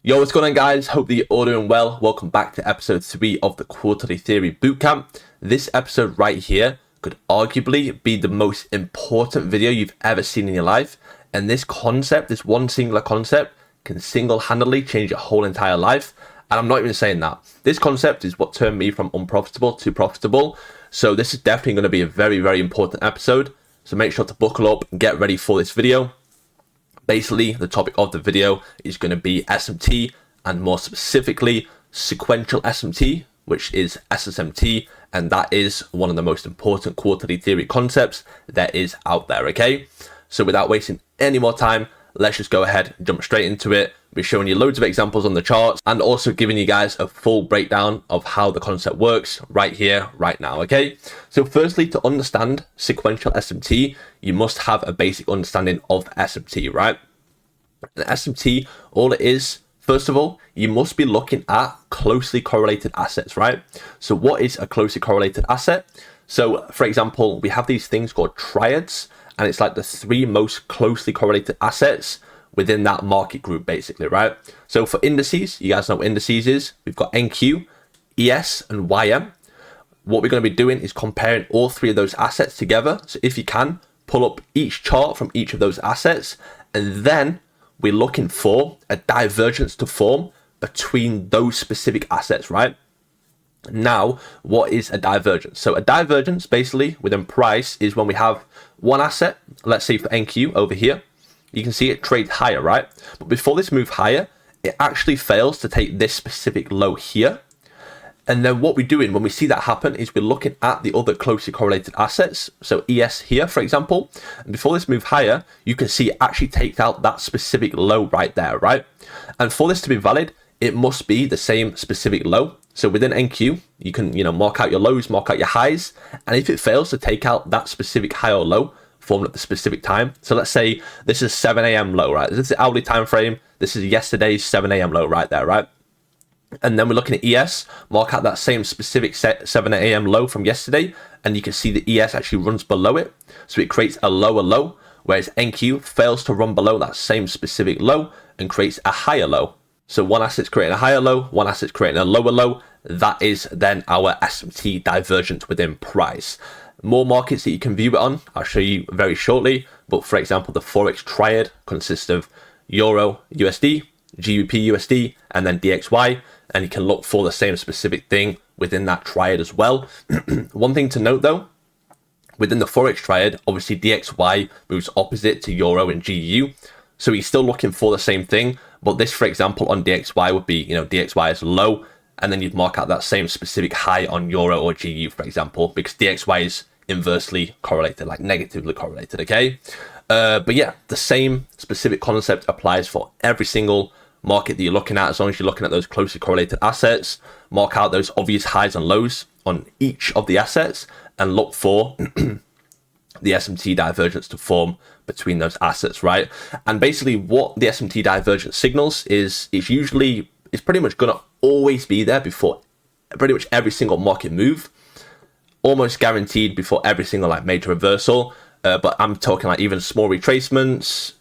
Yo, what's going on, guys? Hope that you're all doing well. Welcome back to episode 3 of the Quarterly Theory Bootcamp. This episode right here could arguably be the most important video you've ever seen in your life. And this concept, this one singular concept, can single-handedly change your whole entire life. And I'm not even saying that. This concept is what turned me from unprofitable to profitable. So this is definitely going to be a very, very important episode. So make sure to buckle up and get ready for this video. Basically, the topic of the video is going to be SMT, and more specifically, Sequential SMT, which is SSMT, and that is one of the most important quarterly theory concepts there is out there, okay? So without wasting any more time, let's just go ahead and jump straight into it. We're showing you loads of examples on the charts and also giving you guys a full breakdown of how the concept works right here, right now, okay? So firstly, to understand sequential SMT, you must have a basic understanding of SMT, right? And SMT, all it is, first of all, you must be looking at closely correlated assets, right? So what is a closely correlated asset? So for example, we have these things called triads, and it's like the three most closely correlated assets within that market group, basically, right? So for indices, you guys know what indices is. We've got NQ, ES, and YM. What we're going to be doing is comparing all three of those assets together. So if you can, pull up each chart from each of those assets, and then we're looking for a divergence to form between those specific assets, right? Now, what is a divergence? So a divergence, basically, within price is when we have one asset, let's say for NQ over here, you can see it trades higher, right? But before this move higher, it actually fails to take this specific low here. And then what we're doing when we see that happen is we're looking at the other closely correlated assets. So ES here, for example, and before this move higher, you can see it actually takes out that specific low right there, right? And for this to be valid, it must be the same specific low. So within NQ, you can, mark out your lows, mark out your highs. And if it fails to take out that specific high or low formed at the specific time. So let's say this is 7 a.m. low, right? This is the hourly time frame. This is yesterday's 7 a.m. low right there, right? And then we're looking at ES, mark out that same specific 7 a.m. low from yesterday, and you can see the ES actually runs below it. So it creates a lower low, whereas NQ fails to run below that same specific low and creates a higher low. So one asset's creating a higher low, one asset's creating a lower low. That is then our SMT divergence within price. More markets that you can view it on, I'll show you very shortly. But for example, the forex triad consists of Euro USD, GBP USD, and then DXY. And you can look for the same specific thing within that triad as well. One thing to note though, within the forex triad, obviously DXY moves opposite to Euro and GU. So he's still looking for the same thing. But this, for example, on DXY would be, DXY is low, and then you'd mark out that same specific high on Euro or GU, for example, because DXY is inversely correlated, like negatively correlated, okay? But yeah, the same specific concept applies for every single market that you're looking at. As long as you're looking at those closely correlated assets, mark out those obvious highs and lows on each of the assets and look for the SMT divergence to form between those assets, right? And basically what the SMT divergence signals is it's pretty much going to always be there before pretty much every single market move, almost guaranteed before every single major reversal. But I'm talking even small retracements,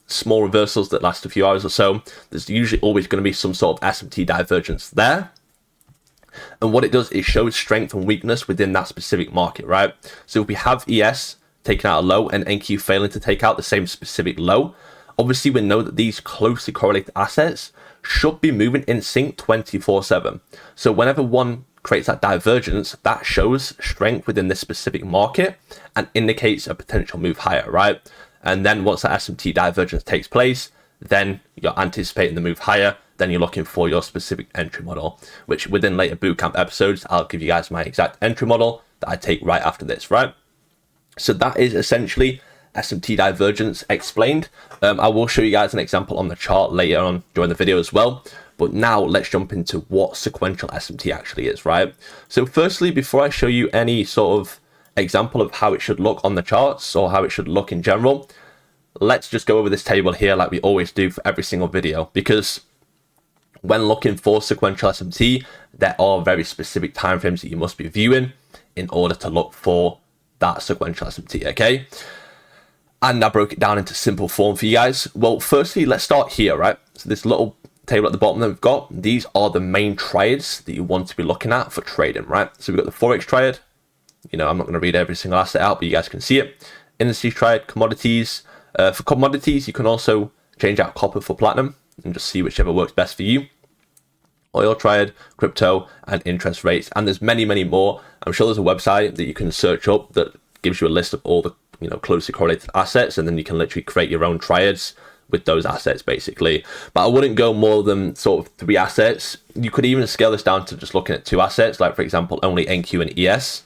small reversals that last a few hours or so. There's usually always going to be some sort of SMT divergence there. And what it does is shows strength and weakness within that specific market, right? So if we have ES taking out a low and NQ failing to take out the same specific low, obviously we know that these closely correlated assets should be moving in sync 24/7. So whenever one creates that divergence, that shows strength within this specific market and indicates a potential move higher, right? And then once that SMT divergence takes place, then you're anticipating the move higher, then you're looking for your specific entry model, which within later bootcamp episodes, I'll give you guys my exact entry model that I take right after this, right? So that is essentially SMT divergence explained. I will show you guys an example on the chart later on during the video as well. But now let's jump into what sequential SMT actually is, right? So firstly, before I show you any sort of example of how it should look on the charts or how it should look in general, let's just go over this table here like we always do for every single video, because when looking for sequential SMT, there are very specific timeframes that you must be viewing in order to look for that sequential SMT, okay? And I broke it down into simple form for you guys. Well, firstly, let's start here, right? So this little table at the bottom that we've got, these are the main triads that you want to be looking at for trading, right? So we've got the forex triad. I'm not going to read every single asset out, but you guys can see it. Indices triad, commodities. For commodities, you can also change out copper for platinum and just see whichever works best for you. Oil triad, crypto, and interest rates. And there's many, many more. I'm sure there's a website that you can search up that gives you a list of all the closely correlated assets, and then you can literally create your own triads with those assets basically. But I wouldn't go more than sort of 3 assets. You could even scale this down to just looking at 2 assets, like for example only NQ and ES,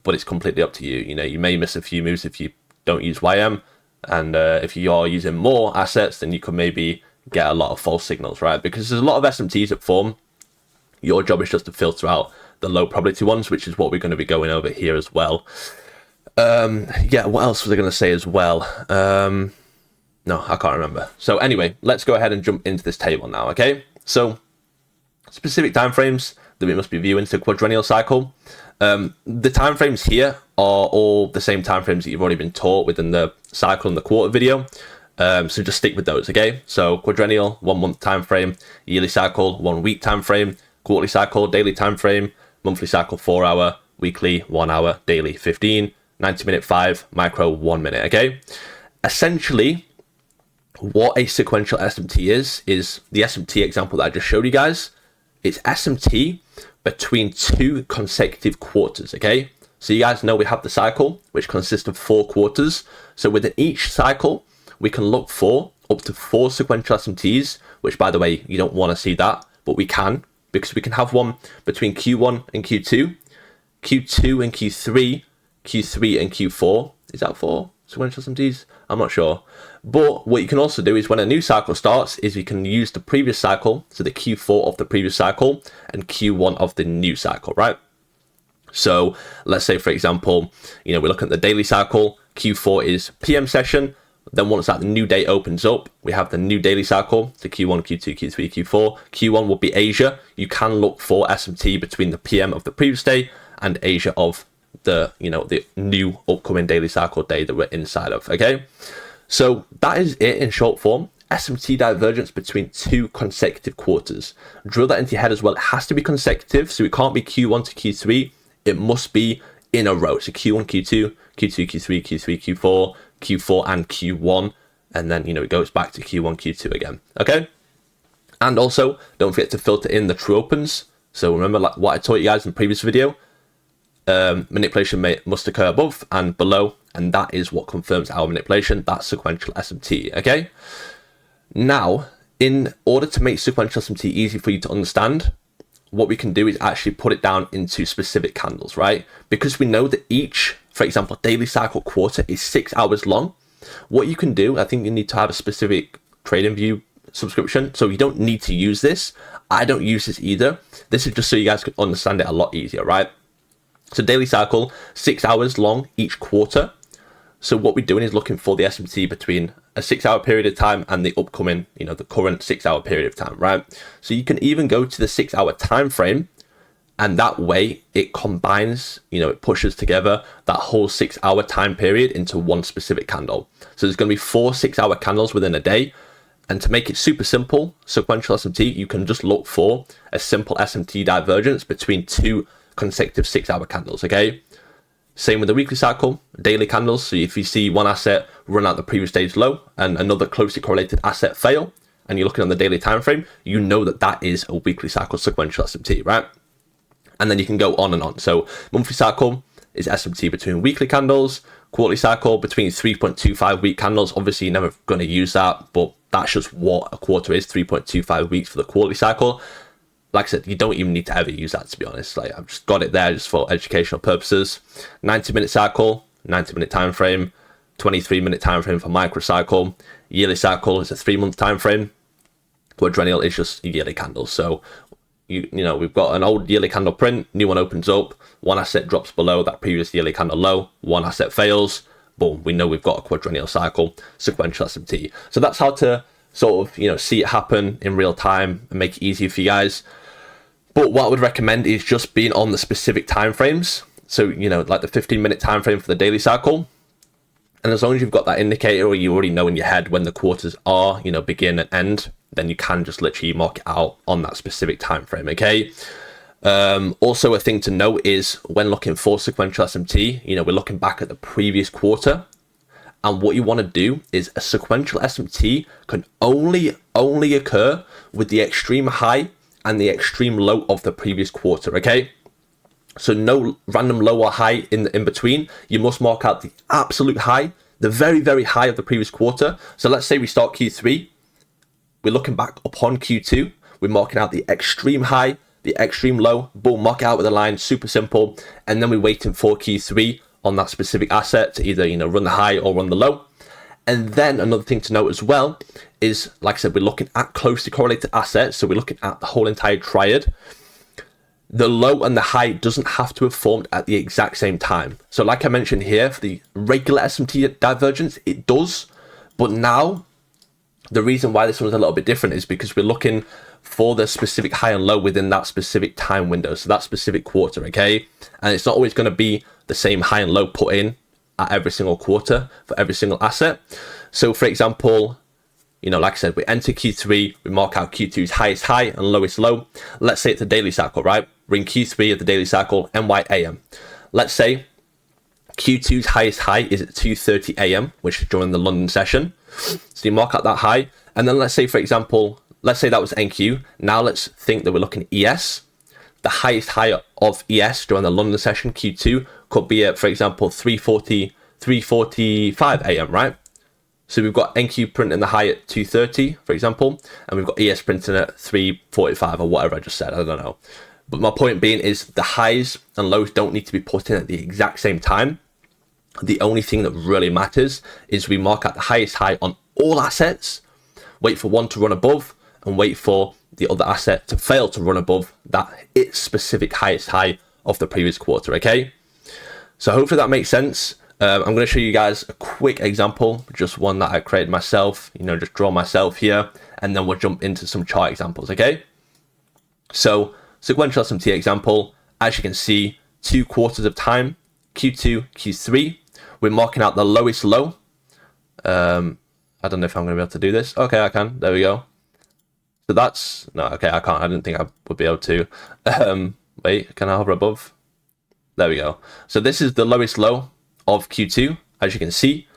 but it's completely up to you. You may miss a few moves if you don't use YM, and if you are using more assets, then you could maybe get a lot of false signals, right? Because there's a lot of SMTs that form. Your job is just to filter out the low probability ones, which is what we're going to be going over here as well. Yeah, what else was I going to say as well? No, I can't remember. So anyway, let's go ahead and jump into this table now, okay? So specific timeframes that we must be viewing to quadrennial cycle. The timeframes here are all the same timeframes that you've already been taught within the cycle and the quarter video. So just stick with those, okay? So quadrennial, 1 month time frame, yearly cycle, 1 week time frame, quarterly cycle, daily time frame, monthly cycle, 4 hour, weekly, 1 hour, daily, 15, 90-minute, 5, micro, 1 minute, okay? Essentially, what a sequential SMT is the SMT example that I just showed you guys. It's SMT between 2 consecutive quarters, okay? So you guys know we have the cycle, which consists of 4 quarters. So within each cycle, we can look for up to 4 sequential SMTs, which by the way, you don't want to see that, but we can, because we can have one between Q1 and Q2, Q2 and Q3, Q3 and Q4. Is that 4 sequential SMTs? I'm not sure. But what you can also do is when a new cycle starts is you can use the previous cycle, so the Q4 of the previous cycle and Q1 of the new cycle, right? So let's say, for example, we look at the daily cycle, Q4 is PM session. Then once that new day opens up, we have the new daily cycle, so Q1, Q2, Q3, Q4. Q1 will be Asia. You can look for SMT between the PM of the previous day and Asia of the new upcoming daily cycle day that we're inside of, okay? So that is it in short form. SMT divergence between 2 consecutive quarters. Drill that into your head as well. It has to be consecutive, so it can't be Q1 to Q3. It must be in a row. So Q1, Q2, Q2, Q3, Q3, Q4, Q4 and Q1, and then it goes back to Q1, Q2 again, okay? And also don't forget to filter in the true opens. So remember, like what I taught you guys in the previous video, manipulation must occur above and below, and that is what confirms our manipulation. That's sequential SMT, okay? Now, in order to make sequential SMT easy for you to understand, what we can do is actually put it down into specific candles, right? Because we know that each, for example, daily cycle quarter is 6 hours long. What you can do, I think you need to have a specific TradingView subscription, so you don't need to use this. I don't use this either. This is just so you guys can understand it a lot easier, right? So daily cycle, 6 hours long each quarter. So what we're doing is looking for the SMT between a 6 hour period of time and the upcoming, the current 6 hour period of time, right? So you can even go to the 6 hour time frame, and that way it combines, it pushes together that whole 6 hour time period into one specific candle. So there's going to be 4 6 hour candles within a day. And to make it super simple, sequential SMT, you can just look for a simple SMT divergence between 2 consecutive 6 hour candles, okay? Same with the weekly cycle, daily candles. So if you see one asset run out the previous day's low and another closely correlated asset fail, and you're looking on the daily time frame, you know that that is a weekly cycle sequential SMT, right? And then you can go on and on. So monthly cycle is SMT between weekly candles, quarterly cycle between 3.25 week candles. Obviously, you're never going to use that, but that's just what a quarter is, 3.25 weeks for the quarterly cycle. Like I said, you don't even need to ever use that, to be honest. Like, I've just got it there just for educational purposes. 90-minute cycle, 90-minute time frame, 23-minute time frame for microcycle. Yearly cycle is a 3-month time frame. Quadrennial is just a yearly candle. So we've got an old yearly candle print, new one opens up, one asset drops below that previous yearly candle low, one asset fails, boom, we know we've got a quadrennial cycle, sequential SMT. So that's how to sort of, see it happen in real time and make it easier for you guys. But what I would recommend is just being on the specific time frames. So, like the 15-minute time frame for the daily cycle. And as long as you've got that indicator, or you already know in your head when the quarters are, begin and end, then you can just literally mark it out on that specific time frame, okay? Also, a thing to note is when looking for sequential SMT, we're looking back at the previous quarter. And what you want to do is a sequential SMT can only occur with the extreme high and the extreme low of the previous quarter, okay? So no random low or high in between. You must mark out the absolute high, the very, very high of the previous quarter. So let's say we start Q3. We're looking back upon Q2. We're marking out the extreme high, the extreme low. Boom, mark it out with a line, super simple. And then we're waiting for Q3 on that specific asset to either, run the high or run the low. And then another thing to note as well is, like I said, we're looking at closely correlated assets. So we're looking at the whole entire triad. The low and the high doesn't have to have formed at the exact same time. So like I mentioned here, for the regular SMT divergence, it does. But now, the reason why this one's a little bit different is because we're looking for the specific high and low within that specific time window. So that specific quarter, okay? And it's not always going to be the same high and low put in at every single quarter for every single asset. So for example, like I said, we enter Q3, we mark out Q2's highest high and lowest low. Let's say it's a daily cycle, right? We're in Q3 of the daily cycle, NYAM. Let's say Q2's highest high is at 2:30 a.m., which is during the London session. So you mark out that high. And then let's say, for example, let's say that was NQ. Now let's think that we're looking at ES. The highest high of ES during the London session, Q2, could be at, for example, 3:45 a.m., right? So we've got NQ printing the high at 2:30, for example, and we've got ES printing at 3:45 or whatever I just said, I don't know. But my point being is the highs and lows don't need to be put in at the exact same time. The only thing that really matters is we mark out the highest high on all assets, wait for one to run above, and wait for the other asset to fail to run above that its specific highest high of the previous quarter, okay? So hopefully that makes sense. I'm going to show you guys a quick example, just one that I created myself, just draw myself here, and then we'll jump into some chart examples, okay? So sequential SMT example, as you can see, 2 quarters of time, Q2, Q3, we're marking out the lowest low. I don't know if I'm going to be able to do this. Okay, I can. There we go. So that's, no, okay, I can't. I didn't think I would be able to. Wait, can I hover above? There we go. So this is the lowest low of Q2. As you can see,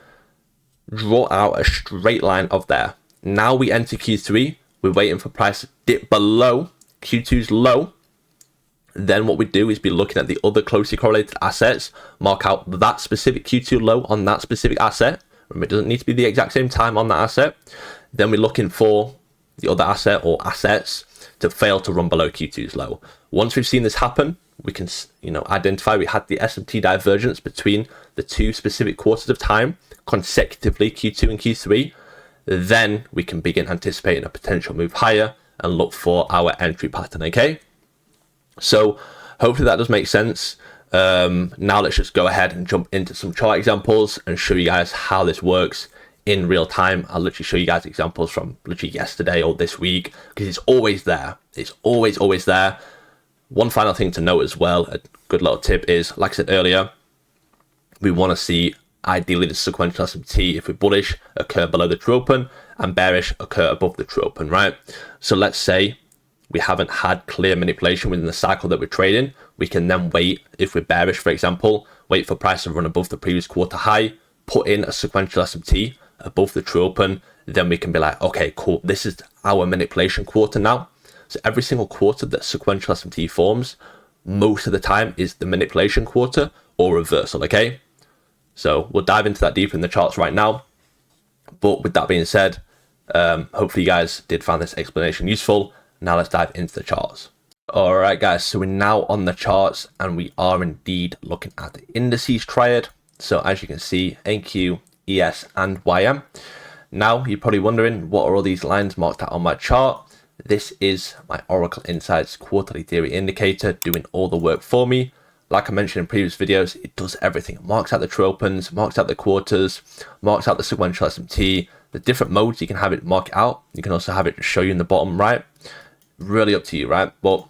draw out a straight line of there. Now we enter Q3. We're waiting for price to dip below Q2's low. Then what we do is be looking at the other closely correlated assets, mark out that specific Q2 low on that specific asset. Remember, it doesn't need to be the exact same time on that asset. Then we're looking for the other asset or assets to fail to run below Q2's low. Once we've seen this happen, we can, identify we had the SMT divergence between the 2 specific quarters of time consecutively, Q2 and Q3. Then we can begin anticipating a potential move higher and look for our entry pattern, okay? So hopefully that does make sense. Now let's just go ahead and jump into some chart examples and show you guys how this works in real time. I'll literally show you guys examples from literally yesterday or this week, because it's always there. It's always there. One final thing to note as well, a good little tip is, like I said earlier, we want to see ideally the sequential SMT, if we're bullish, occur below the true open, and bearish occur above the true open, right? So let's say we haven't had clear manipulation within the cycle that we're trading. We can then wait, if we're bearish, for example, wait for price to run above the previous quarter high, put in a sequential SMT above the true open. Then we can be like, okay, cool, this is our manipulation quarter now. So every single quarter that sequential SMT forms, most of the time is the manipulation quarter or reversal, okay? So we'll dive into that deeper in the charts right now. But with that being said, hopefully you guys did find this explanation useful. Now let's dive into the charts. All right, guys, so we're now on the charts and we are indeed looking at the indices triad. So as you can see, NQ, ES, and YM. Now you're probably wondering, what are all these lines marked out on my chart? This is my Oracle Insights quarterly theory indicator doing all the work for me. Like I mentioned in previous videos, it does everything. It marks out the true opens, marks out the quarters, marks out the sequential SMT, the different modes you can have it mark it out. You can also have it show you in the bottom right. Really up to you, right? But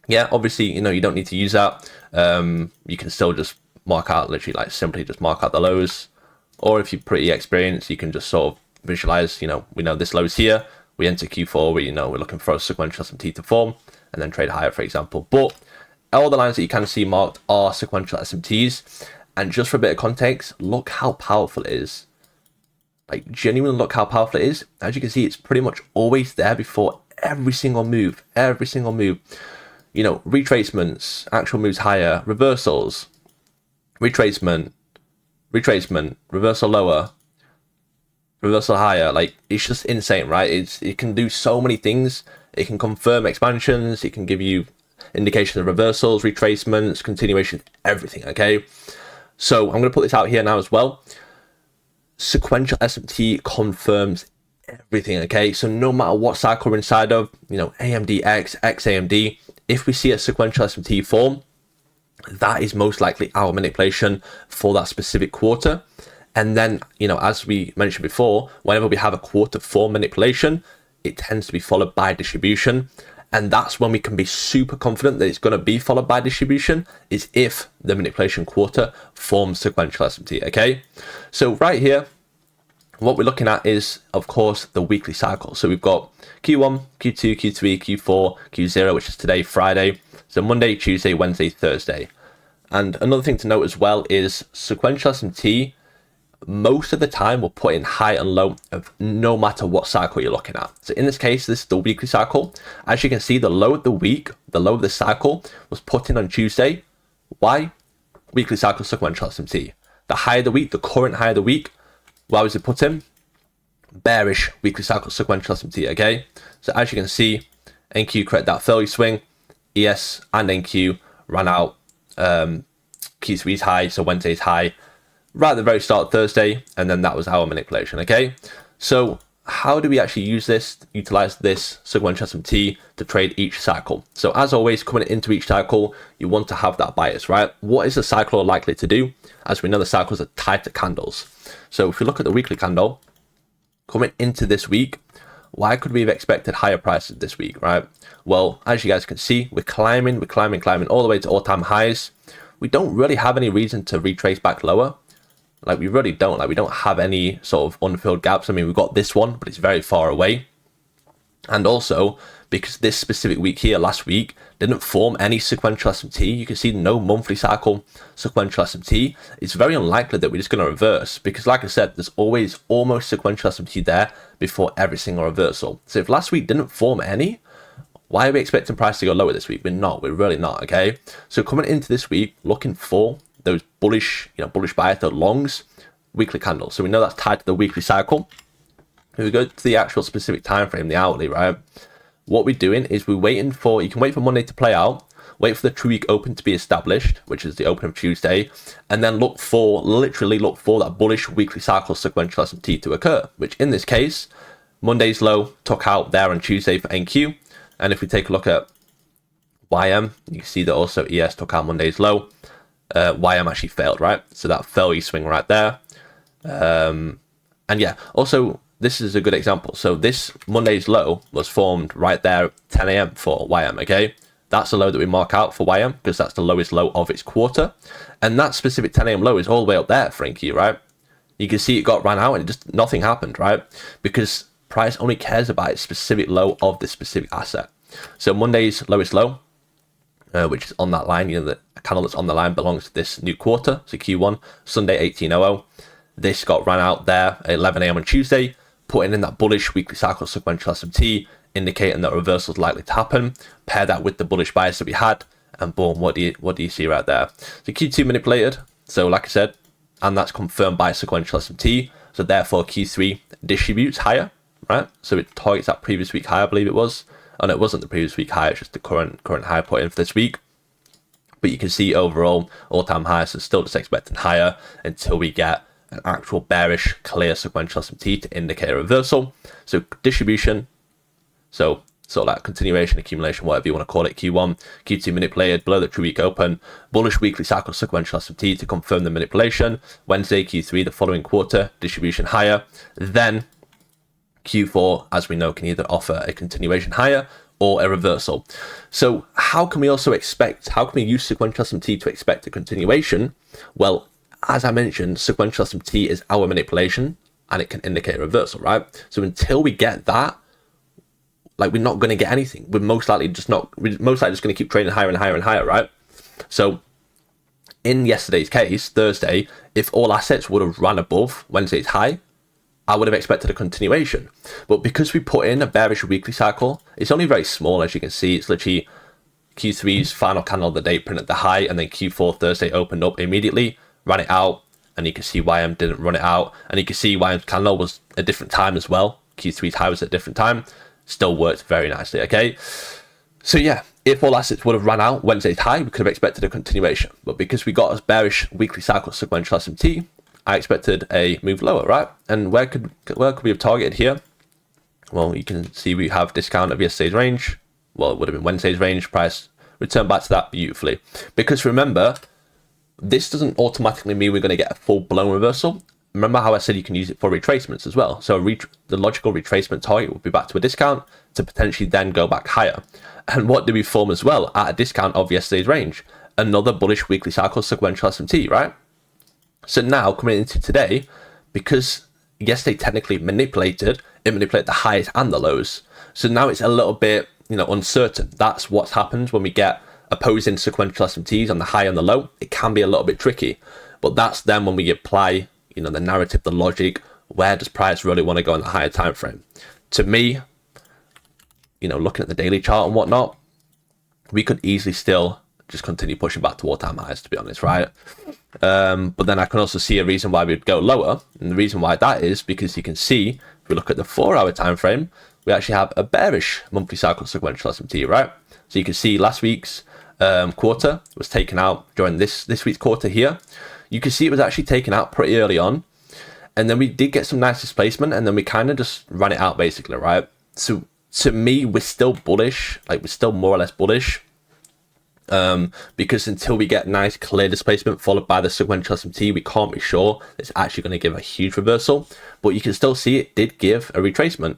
yeah, obviously, you don't need to use that. You can still just mark out, literally like simply just mark out the lows. Or if you're pretty experienced, you can just sort of visualize, we know this low is here. we enter Q4 where, we're looking for a sequential SMT to form and then trade higher, for example. But all the lines that you can see marked are sequential SMTs. And just for a bit of context, look how powerful it is. Like, genuinely look how powerful it is. As you can see, it's pretty much always there before every single move. Retracements, actual moves higher, reversals, retracement, reversal lower, reversal higher. Like, it's just insane, right? It can do so many things. It can confirm expansions. It can give you indications of reversals, retracements, continuation, everything, okay? So I'm going to put this out here now as well. Sequential SMT confirms everything, okay? So no matter what cycle we're inside of, AMD X AMD, if we see a sequential SMT form, that is most likely our manipulation for that specific quarter. And then, as we mentioned before, whenever we have a quarter form manipulation, it tends to be followed by distribution. And that's when we can be super confident that it's going to be followed by distribution, is if the manipulation quarter forms sequential SMT, okay? So right here, what we're looking at is, of course, the weekly cycle. So we've got Q1, Q2, Q3, Q4, Q0, which is today, Friday. So Monday, Tuesday, Wednesday, Thursday. And another thing to note as well is sequential SMT, most of the time will put in high and low of no matter what cycle you're looking at. So in this case, this is the weekly cycle. As you can see, the low of the week, the low of the cycle was put in on Tuesday. Why? Weekly cycle sequential SMT. The high of the week, the current high of the week, why was it put in? Bearish weekly cycle sequential SMT, okay? So as you can see, NQ created that failure swing, ES and NQ ran out, Q3's high, so Wednesday's high, right at the very start of Thursday, and then that was our manipulation, okay? So how do we actually utilize this sequential SMT to trade each cycle? So as always, coming into each cycle, you want to have that bias, right? What is the cycle likely to do? As we know, the cycles are tied to candles. So if you look at the weekly candle, coming into this week, why could we have expected higher prices this week, right? Well, as you guys can see, we're climbing all the way to all-time highs. We don't really have any reason to retrace back lower. Like, we really don't. Like, we don't have any sort of unfilled gaps. I mean, we've got this one, but it's very far away. And also, because this specific week here, last week, didn't form any sequential SMT, you can see no monthly cycle sequential SMT. It's very unlikely that we're just going to reverse, because like I said, there's always almost sequential SMT there before every single reversal. So if last week didn't form any, why are we expecting price to go lower this week? We're really not, okay? So coming into this week, looking for those bullish bias, the longs, weekly candles. So we know that's tied to the weekly cycle. If we go to the actual specific time frame, the hourly, right? What we're doing is we're waiting for, you can wait for Monday to play out, wait for the true week open to be established, which is the open of Tuesday, and then literally look for that bullish weekly cycle sequential SMT to occur, which in this case, Monday's low took out there on Tuesday for NQ. And if we take a look at YM, you can see that also ES took out Monday's low. YM actually failed, right? So that failure swing right there. And yeah, also, this is a good example. So this Monday's low was formed right there at 10 a.m. for YM, okay? That's the low that we mark out for YM, because that's the lowest low of its quarter. And that specific 10 a.m. low is all the way up there for NQ, right? You can see it got ran out and just nothing happened, right? Because price only cares about its specific low of this specific asset. So Monday's lowest low, which is on that line, the candle that's on the line belongs to this new quarter, so Q1, Sunday 1800. This got ran out there at 11 a.m. on Tuesday, putting in that bullish weekly cycle sequential SMT, indicating that reversal is likely to happen. Pair that with the bullish bias that we had, and boom, what do you see right there? So Q2 manipulated, so like I said, and that's confirmed by sequential SMT, so therefore Q3 distributes higher, right? So it targets that previous week high, I believe it was. And it wasn't the previous week high, it's just the current high put in for this week. But you can see overall all-time high, so still just expecting higher until we get an actual bearish clear sequential SMT to indicate a reversal. So distribution, so sort of like continuation, accumulation, whatever you want to call it, Q1, Q2 manipulated below the true week open, bullish weekly cycle sequential SMT to confirm the manipulation. Wednesday, Q3, the following quarter, distribution higher. Then Q4, as we know, can either offer a continuation higher or a reversal. So how can we use sequential SMT to expect a continuation? Well, as I mentioned, sequential SMT is our manipulation and it can indicate a reversal, right? So until we get that, like we're not going to get anything. We're most likely just going to keep trading higher and higher and higher, right? So in yesterday's case, Thursday, if all assets would have run above Wednesday's high, I would have expected a continuation. But because we put in a bearish weekly cycle, it's only very small, as you can see. It's literally Q3's final candle of the day printed the high, and then Q4 Thursday opened up immediately, ran it out, and you can see YM didn't run it out, and you can see YM's candle was a different time as well. Q3's high was at a different time. Still worked very nicely, okay? So yeah, if all assets would have run out Wednesday's high, we could have expected a continuation. But because we got a bearish weekly cycle sequential SMT, I expected a move lower, right? And where could we have targeted here? Well, you can see we have discount of yesterday's range. Well, it would have been Wednesday's range. Price returned back to that beautifully. Because remember, this doesn't automatically mean we're going to get a full-blown reversal. Remember how I said you can use it for retracements as well. So the logical retracement target would be back to a discount to potentially then go back higher. And what did we form as well at a discount of yesterday's range? Another bullish weekly cycle sequential SMT, right? So now coming into today, because yesterday technically manipulated the highs and the lows. So now it's a little bit, uncertain. That's what's happened when we get opposing sequential SMTs on the high and the low. It can be a little bit tricky, but that's then when we apply, the narrative, the logic. Where does price really want to go in the higher time frame? To me, looking at the daily chart and whatnot, we could easily still just continue pushing back to all-time highs, to be honest, right? But then I can also see a reason why we'd go lower, and the reason why that is because you can see, if we look at the 4-hour time frame, we actually have a bearish monthly cycle sequential SMT, right? So you can see last week's quarter was taken out during this week's quarter here. You can see it was actually taken out pretty early on, and then we did get some nice displacement, and then we kind of just ran it out basically, right? So to me, we're still bullish, like we're still more or less bullish, because until we get nice clear displacement followed by the sequential SMT, we can't be sure it's actually going to give a huge reversal. But you can still see it did give a retracement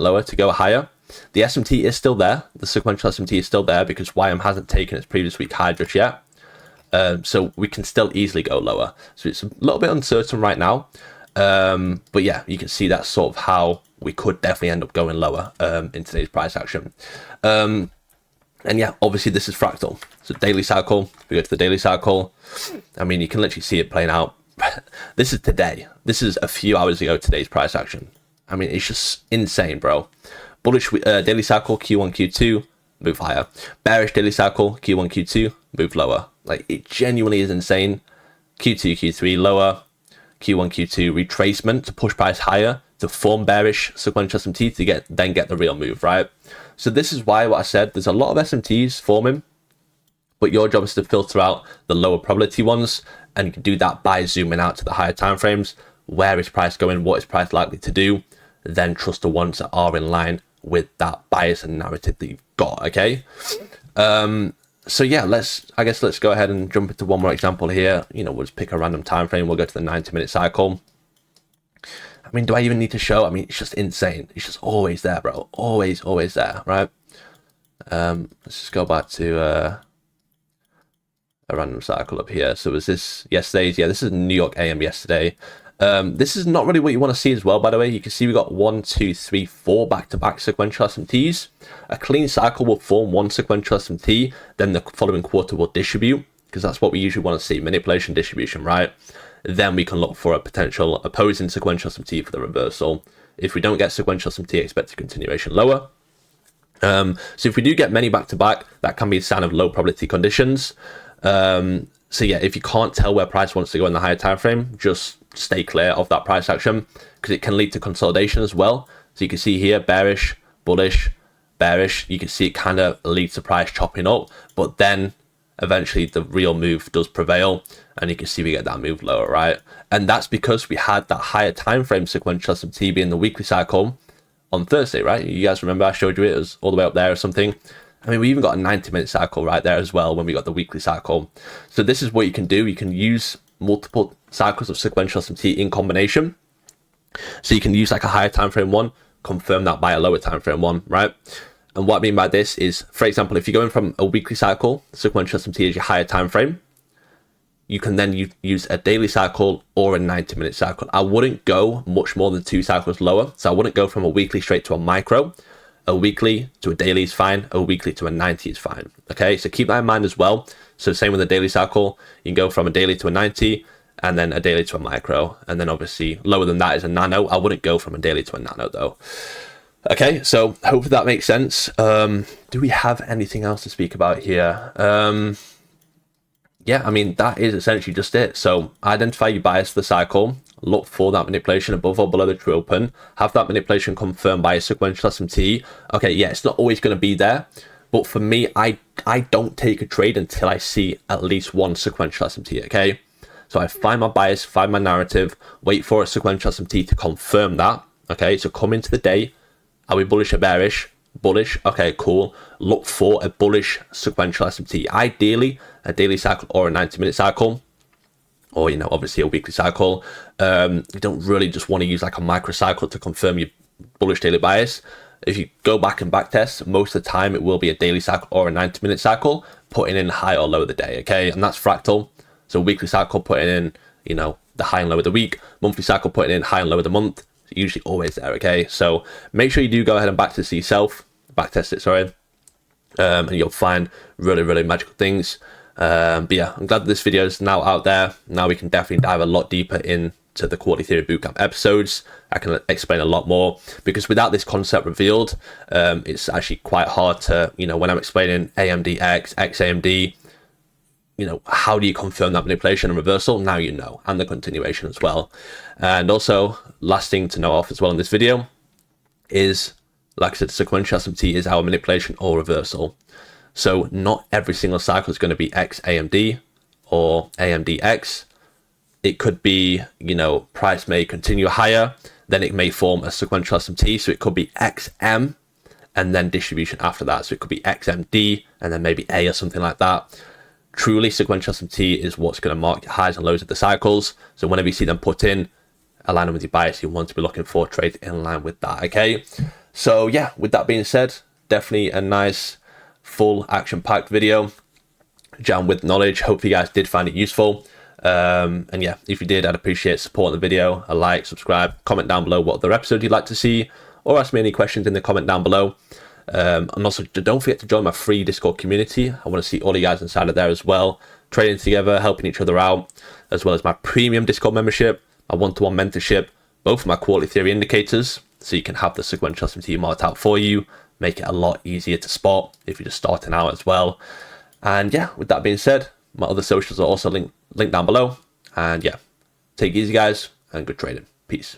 lower to go higher. The SMT is still there, the sequential SMT is still there because YM hasn't taken its previous week high just yet. So we can still easily go lower. So it's a little bit uncertain right now. But yeah, you can see that's sort of how we could definitely end up going lower in today's price action. And yeah, obviously this is fractal. So daily cycle, we go to the daily cycle. I mean, you can literally see it playing out. This is today. This is a few hours ago, today's price action. I mean, it's just insane, bro. Bullish daily cycle, Q1, Q2, move higher. Bearish daily cycle, Q1, Q2, move lower. Like, it genuinely is insane. Q2, Q3, lower. Q1, Q2, retracement to push price higher, to form bearish sequential SMT to then get the real move, right? So this is why what I said, there's a lot of SMTs forming, but your job is to filter out the lower probability ones, and you can do that by zooming out to the higher time frames. Where is price going? What is price likely to do? Then trust the ones that are in line with that bias and narrative that you've got, okay? So yeah, let's go ahead and jump into one more example here. We'll just pick a random time frame. We'll go to the 90-minute cycle. I mean, do I even need to show? I mean, it's just insane. It's just always there, bro. Always there, right? Let's just go back to a random cycle up here. So was this yesterday's? Yeah, this is New York AM yesterday. This is not really what you want to see as well, by the way. You can see we got 1, 2, 3, 4 back-to-back sequential SMTs. A clean cycle will form one sequential SMT, then the following quarter will distribute, because that's what we usually want to see, manipulation, distribution, right? Then we can look for a potential opposing sequential SMT for the reversal. If we don't get sequential SMT, expect a continuation lower. So if we do get many back-to-back, that can be a sign of low probability conditions. So yeah, if you can't tell where price wants to go in the higher time frame, just stay clear of that price action, because it can lead to consolidation as well. So you can see here, bearish, bullish, bearish. You can see it kind of leads to price chopping up, but then eventually the real move does prevail, and you can see we get that move lower, right? And that's because we had that higher time frame sequential SMT being the weekly cycle on Thursday, right? You guys remember I showed you it was all the way up there or something. I mean, we even got a 90-minute cycle right there as well when we got the weekly cycle. So this is what you can do. You can use multiple cycles of sequential SMT in combination. So you can use like a higher time frame one, confirm that by a lower time frame one, right? And what I mean by this is, for example, if you're going from a weekly cycle, sequential SMT is your higher time frame, you can then use a daily cycle or a 90-minute cycle. I wouldn't go much more than 2 cycles lower. So I wouldn't go from a weekly straight to a micro. a weekly to a daily is fine, a weekly to a 90 is fine. Okay, so keep that in mind as well. So same with the daily cycle, you can go from a daily to a 90 and then a daily to a micro, and then obviously lower than that is a nano. I wouldn't go from a daily to a nano though. Okay, so hopefully that makes sense. Do we have anything else to speak about here? Yeah, I mean, that is essentially just it. So identify your bias for the cycle, look for that manipulation above or below the true open, have that manipulation confirmed by a sequential SMT. Okay, yeah, it's not always going to be there, but for me, I don't take a trade until I see at least one sequential SMT, okay? So I find my bias, find my narrative, wait for a sequential SMT to confirm that, okay? So come into the day, are we bullish or bearish? Bullish, okay, cool. Look for a bullish sequential SMT, ideally a daily cycle or a 90-minute cycle, or, you know, obviously a weekly cycle. You don't really just want to use like a microcycle to confirm your bullish daily bias. If you go back and back test, most of the time it will be a daily cycle or a 90-minute cycle, putting in high or low of the day, okay? And that's fractal. So weekly cycle, putting in, you know, the high and low of the week. Monthly cycle, putting in high and low of the month. Usually always there, okay? So make sure you do go ahead and backtest yourself, backtest it, sorry, and you'll find really, really magical things. But yeah, I'm glad that this video is now out there. Now we can definitely dive a lot deeper into the Quarterly Theory Bootcamp episodes. I can explain a lot more, because without this concept revealed, it's actually quite hard to, you know, when I'm explaining AMDX, XAMD, you know, how do you confirm that manipulation and reversal? Now you know, and the continuation as well. And also, last thing to know off as well in this video is, like I said, sequential SMT is our manipulation or reversal. So not every single cycle is going to be XAMD or AMDX. It could be, you know, price may continue higher, then it may form a sequential SMT. So it could be XM and then distribution after that. So it could be XMD and then maybe A or something like that. Truly, sequential SMT is what's going to mark your highs and lows of the cycles. So whenever you see them put in, aligning with your bias, you want to be looking for trades in line with that, okay? So yeah, with that being said, definitely a nice, full, action-packed video, jammed with knowledge. Hopefully you guys did find it useful. And yeah, if you did, I'd appreciate supporting the video, a like, subscribe, comment down below what other episode you'd like to see, or ask me any questions in the comment down below. And also, don't forget to join my free Discord community. I want to see all you guys inside of there as well, trading together, helping each other out, as well as my premium Discord membership, my one-to-one mentorship, both of my quarterly theory indicators, so you can have the sequential SMT marked out for you, make it a lot easier to spot if you're just starting out as well. And yeah, with that being said, my other socials are also linked down below. And yeah, take it easy, guys, and good trading. Peace.